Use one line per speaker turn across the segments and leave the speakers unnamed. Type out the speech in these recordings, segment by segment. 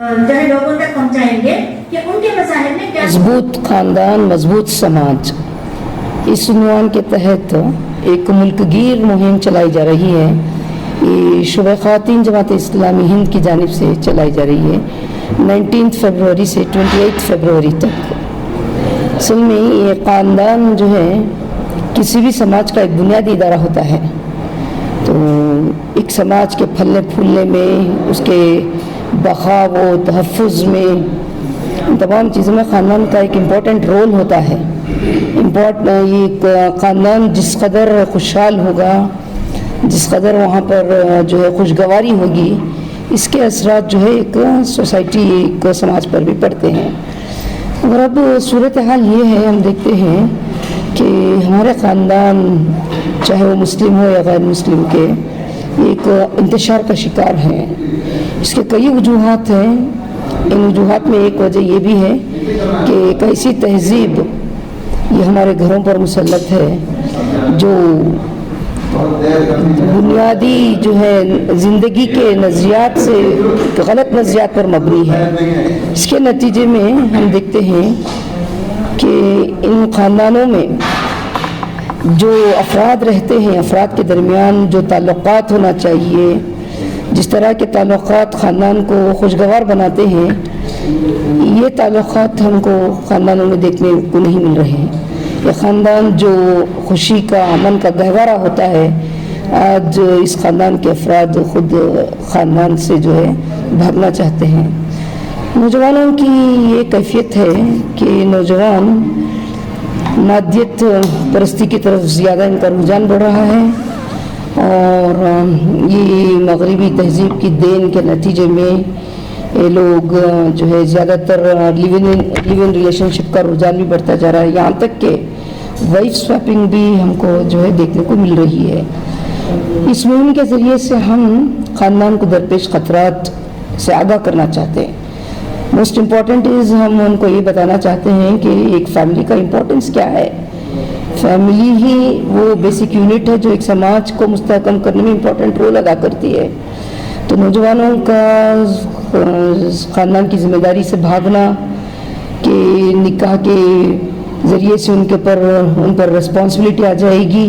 जो है लोगों तक पहुंचाएंगे कि उनके मसाइल में क्या।
मजबूत खानदान मजबूत समाज, इस उन्वान के तहत एक मुल्कगीर मुहिम चलाई जा रही है। ये शुबह ख़वातीन जमात इस्लामी हिंद की जानिब से चलाई जा रही है 19 फरवरी से 28 फरवरी तक। असल में ये ख़ानदान जो है किसी भी समाज का एक बुनियादी इदारा होता है। तो एक समाज के फलने फूलने में, उसके बखा व तहफ़्फ़ुज़ में, तमाम चीज़ों में ख़ानदान का एक इम्पॉर्टेंट रोल होता है। ये ख़ानदान जिस कदर खुशहाल होगा, जिस कदर वहाँ पर जो है खुशगवारी होगी, इसके असरात जो है एक सोसाइटी, एक समाज पर भी पड़ते हैं। और अब सूरत हाल ये है, हम देखते हैं कि हमारे ख़ानदान चाहे वो मुस्लिम हो या गैर मुस्लिम के, एक इंतशार का शिकार हैं। इसके कई वजूहात हैं। इन वजूहात में एक वजह ये भी है कि एक ऐसी तहज़ीब ये हमारे घरों पर मुसल्लत है जो बुनियादी जो है ज़िंदगी के नज़रियात से, गलत नज़रियात पर मबनी है। इसके नतीजे में हम देखते हैं कि इन ख़ानदानों में जो अफराद रहते हैं, अफराद के दरमियान जो ताल्लुक़ात होना चाहिए, जिस तरह के ताल्लुक़ात ख़ानदान को खुशगवार बनाते हैं, ये ताल्लुक़ात हमको ख़ानदानों में देखने को नहीं मिल रहे हैं। ये ख़ानदान जो खुशी का, अमन का गहवारा होता है, आज इस ख़ानदान के अफराद खुद ख़ानदान से जो है भागना चाहते हैं। नौजवानों की ये कैफियत है कि नौजवान मादियत परस्ती की तरफ ज़्यादा इनका रुझान बढ़ रहा है और ये मगरिबी तहज़ीब की देन के नतीजे में ये लोग जो है ज़्यादातर लिव इन रिलेशनशिप का रुझान भी बढ़ता जा रहा है। यहाँ तक कि वाइफ स्वैपिंग भी हमको जो है देखने को मिल रही है। इस मुहिम के ज़रिए से हम ख़ानदान को दरपेश ख़तरात से आगाह करना चाहते हैं। मोस्ट इम्पॉर्टेंट इज़, हम उनको ये बताना चाहते हैं कि एक फैमिली का इम्पोर्टेंस क्या है। फैमिली ही वो बेसिक यूनिट है जो एक समाज को मुस्तहकम करने में इम्पोर्टेंट रोल अदा करती है। तो नौजवानों का ख़ानदान की ज़िम्मेदारी से भागना, कि निकाह के ज़रिए से उन पर रिस्पॉन्सिबिलिटी आ जाएगी,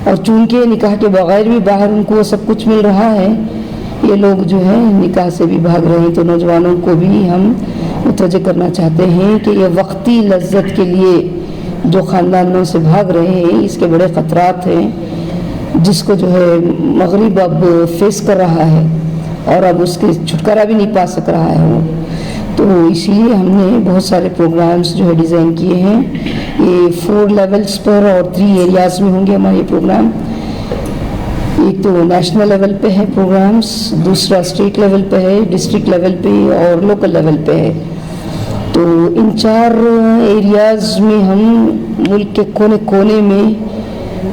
और चूँकि निकाह के बग़ैर भी बाहर उनको सब कुछ मिल रहा है, ये लोग जो है निकाह से भी भाग रहे हैं। तो नौजवानों को भी हम मुतवज्जह करना चाहते हैं कि ये वक्ती लज्जत के लिए जो ख़ानदानों से भाग रहे हैं, इसके बड़े ख़तरात हैं, जिसको जो है मगरिब अब फेस कर रहा है और अब उसके छुटकारा भी नहीं पा सक रहा है वो। तो इसीलिए हमने बहुत सारे प्रोग्राम्स जो है डिज़ाइन किए हैं। ये 4 लेवल्स पर और 3 एरियाज़ में होंगे हमारे ये प्रोग्राम। एक तो नेशनल लेवल पे है प्रोग्राम्स, दूसरा स्टेट लेवल पे है, डिस्ट्रिक्ट लेवल पे और लोकल लेवल पे है। तो इन 4 एरियाज़ में हम मुल्क के कोने कोने में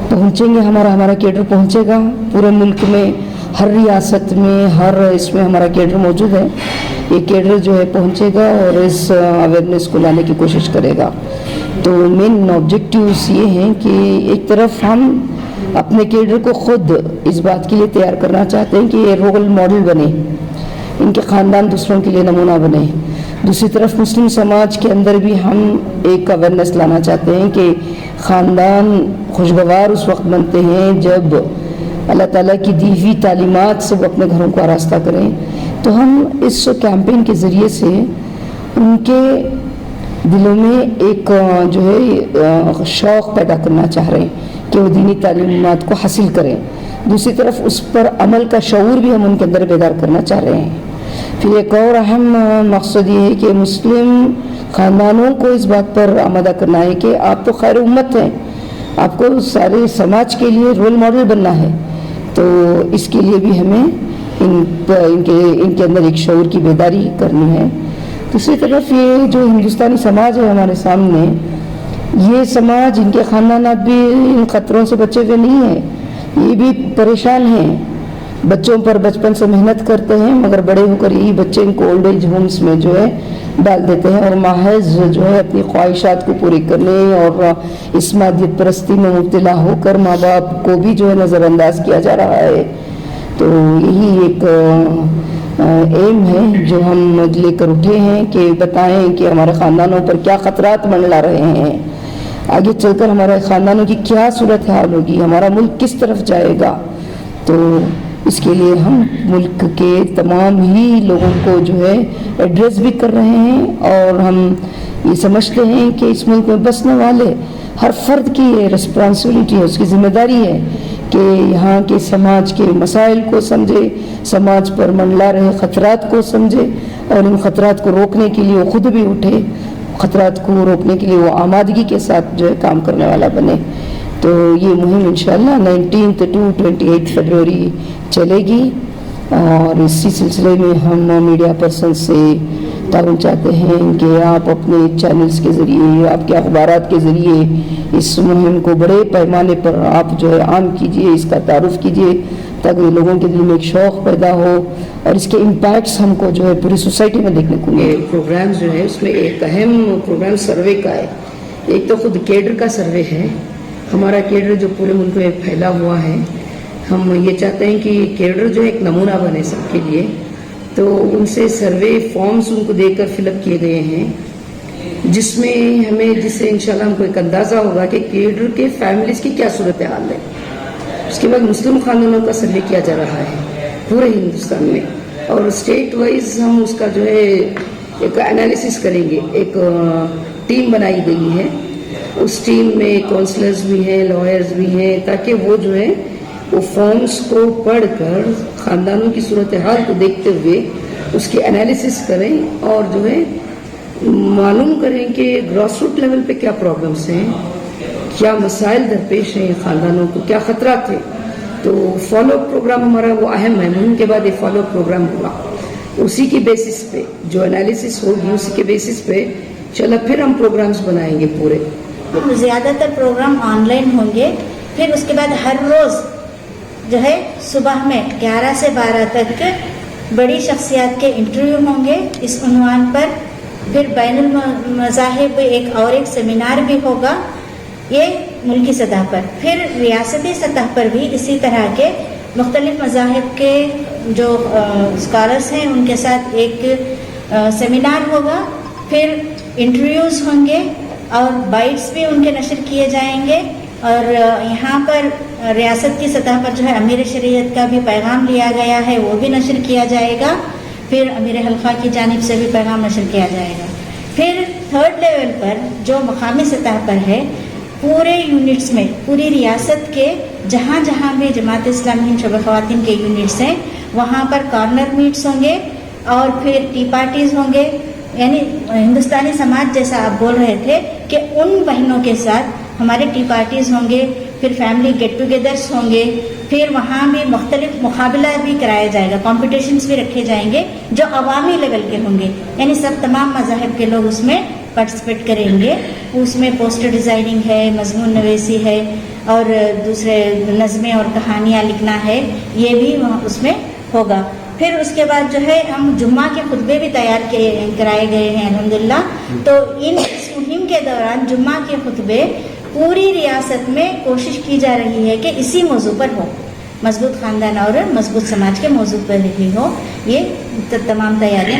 पहुंचेंगे। हमारा कैडर पहुंचेगा पूरे मुल्क में, हर रियासत में, हर इसमें हमारा कैडर मौजूद है। ये कैडर जो है पहुंचेगा और इस अवेयरनेस को लाने की कोशिश करेगा। तो मेन ऑब्जेक्टिव्स ये हैं कि एक तरफ हम अपने कैडर को खुद इस बात के लिए तैयार करना चाहते हैं कि ये रोल मॉडल बने, इनके ख़ानदान दूसरों के लिए नमूना बने। दूसरी तरफ मुस्लिम समाज के अंदर भी हम एक अवेयरनेस लाना चाहते हैं कि ख़ानदान खुशगवार उस वक्त बनते हैं जब अल्लाह ताला की दी हुई तालीमात से वो अपने घरों को आरास्ता करें। तो हम इस कैंपेन के ज़रिए से उनके दिलों में एक जो है शौक़ पैदा करना चाह रहे हैं कि वो दीनी तालीमात को हासिल करें। दूसरी तरफ उस पर अमल का शऊर भी हम उनके अंदर बेदार करना चाह रहे हैं। फिर एक और अहम मकसद ये है कि मुस्लिम ख़ानदानों को इस बात पर आमादा करना है कि आप तो खैर उम्मत हैं, आपको सारे समाज के लिए रोल मॉडल बनना है। तो इसके लिए भी हमें इनके अंदर एक शऊर की बेदारी करनी है। दूसरी तरफ ये जो हिंदुस्तानी समाज है हमारे सामने, ये समाज, इनके ख़ानदानात भी इन ख़तरों से बचे हुए नहीं हैं। ये भी परेशान हैं। बच्चों पर बचपन से मेहनत करते हैं, मगर बड़े होकर यही बच्चे इनको ओल्ड एज होम्स में जो है डाल देते हैं और महज जो है अपनी ख्वाहिशात को पूरी करने और इस मादियत परस्ती में मुब्तला होकर माँ बाप को भी जो है नज़रअंदाज किया जा रहा है। تو یہی ایک ایم ہے جو ہم لے کر اٹھے ہیں کہ بتائیں کہ ہمارے خاندانوں پر کیا خطرات منڈلا رہے ہیں، آگے چل کر ہمارے خاندانوں کی کیا صورتحال ہوگی، ہمارا ملک کس طرف جائے گا۔ تو اس کے لیے ہم ملک کے تمام ہی لوگوں کو جو ہے ایڈریس بھی کر رہے ہیں، اور ہم یہ سمجھتے ہیں کہ اس ملک میں بسنے والے ہر فرد کی یہ رسپانسبلٹی ہے، اس کی ذمہ داری ہے کہ یہاں کے سماج کے مسائل کو سمجھے، سماج پر منڈلا رہے خطرات کو سمجھے، اور ان خطرات کو روکنے کے لیے وہ خود بھی اٹھے، خطرات کو روکنے کے لیے وہ آمادگی کے ساتھ جو ہے کام کرنے والا بنے۔ تو یہ مہم انشاءاللہ 19 to 28 فروری چلے گی، اور اسی سلسلے میں ہم میڈیا پرسن سے تعاون چاہتے ہیں کہ آپ اپنے چینلز کے ذریعے، آپ کے اخبارات کے ذریعے اس مہم کو بڑے پیمانے پر آپ جو ہے عام کیجئے، اس کا تعارف کیجئے، تاکہ لوگوں کے دل میں ایک شوق پیدا ہو، اور اس کے امپیکٹس ہم کو جو ہے پوری سوسائٹی میں دیکھنے کو گے۔ پروگرام جو ہے اس میں ایک اہم پروگرام سروے کا ہے۔ ایک تو خود کیڈر کا سروے ہے، ہمارا کیڈر جو پورے ملک میں پھیلا ہوا ہے، ہم یہ چاہتے ہیں کہ کیڈر جو ایک نمونہ بنے سب کے لیے، تو ان سے سروے فارمز ان کو دے کر فل اپ کیے گئے ہیں، جس میں ہمیں جس سے انشاءاللہ ہم کو ایک اندازہ ہوگا کہ کیڈر کے فیملیز کی کیا صورتحال ہے۔ اس کے بعد مسلم خاندانوں کا سروے کیا جا رہا ہے پورے ہندوستان میں، اور اسٹیٹ وائز ہم اس کا جو ہے ایک انالیسس کریں گے۔ ایک ٹیم بنائی گئی ہے، اس ٹیم میں کونسلرز بھی ہیں، لائرز بھی ہیں، تاکہ وہ جو ہے وہ فارمز کو پڑھ کر خاندانوں کی صورتحال کو دیکھتے ہوئے اس کی انالیسس کریں، اور جو ہے معلوم کریں کہ گراس روٹ لیول پہ کیا پرابلمس ہیں، کیا مسائل درپیش ہیں خاندانوں کو، کیا خطرات ہیں۔ تو فالو اپ پروگرام ہمارا وہ اہم ہے، مہم کے بعد یہ فالو اپ پروگرام ہوگا، اسی کی بیسس پہ جو انالیسس ہوگی اسی کے بیسس پہ چلا پھر ہم پروگرامز بنائیں گے پورے۔
زیادہ تر پروگرام آن لائن ہوں گے، پھر اس کے بعد ہر روز جو ہے صبح میں 11 سے 12 تک بڑی شخصیات کے انٹرویو ہوں گے اس عنوان پر، پھر بین المذاہب ایک سیمینار بھی ہوگا، یہ ملکی سطح پر، پھر ریاستی سطح پر بھی اسی طرح کے مختلف مذاہب کے جو اسکالرس ہیں ان کے ساتھ ایک سیمینار ہوگا، پھر انٹرویوز ہوں گے اور بائٹس بھی ان کے نشر کیے جائیں گے، اور یہاں پر ریاست کی سطح پر جو ہے امیر شریعت کا بھی پیغام لیا گیا ہے وہ بھی نشر کیا جائے گا، پھر امیر حلقہ کی جانب سے بھی پیغام نشر کیا جائے گا۔ پھر تھرڈ لیول پر جو مقامی سطح پر ہے، پورے یونٹس میں پوری ریاست کے جہاں جہاں بھی جماعت اسلامی ہند شعبہ خواتین کے یونٹس ہیں وہاں پر کارنر میٹس ہوں گے، اور پھر ٹی پارٹیز ہوں گے، یعنی ہندوستانی سماج جیسا آپ بول رہے تھے کہ ان بہنوں کے ساتھ ہمارے ٹی پارٹیز ہوں گے، پھر فیملی گیٹ ٹوگیدرس ہوں گے، پھر وہاں بھی مختلف مقابلہ بھی کرایا جائے گا، کمپٹیشنز بھی رکھے جائیں گے جو عوامی لیول کے ہوں گے، یعنی سب تمام مذاہب کے لوگ اس میں پارٹیسپیٹ کریں گے۔ اس میں پوسٹر ڈیزائننگ ہے، مضمون نویسی ہے، اور دوسرے نظمیں اور کہانیاں لکھنا ہے، یہ بھی اس میں ہوگا۔ پھر اس کے بعد جو ہے ہم جمعہ کے خطبے بھی تیار کرائے گئے ہیں الحمدللہ، تو اس مہم کے دوران جمعہ کے خطبے پوری ریاست میں کوشش کی جا رہی ہے کہ اسی موضوع پر ہو، مضبوط خاندان اور مضبوط سماج کے موضوع پر ہی ہو، یہ تمام تیاریاں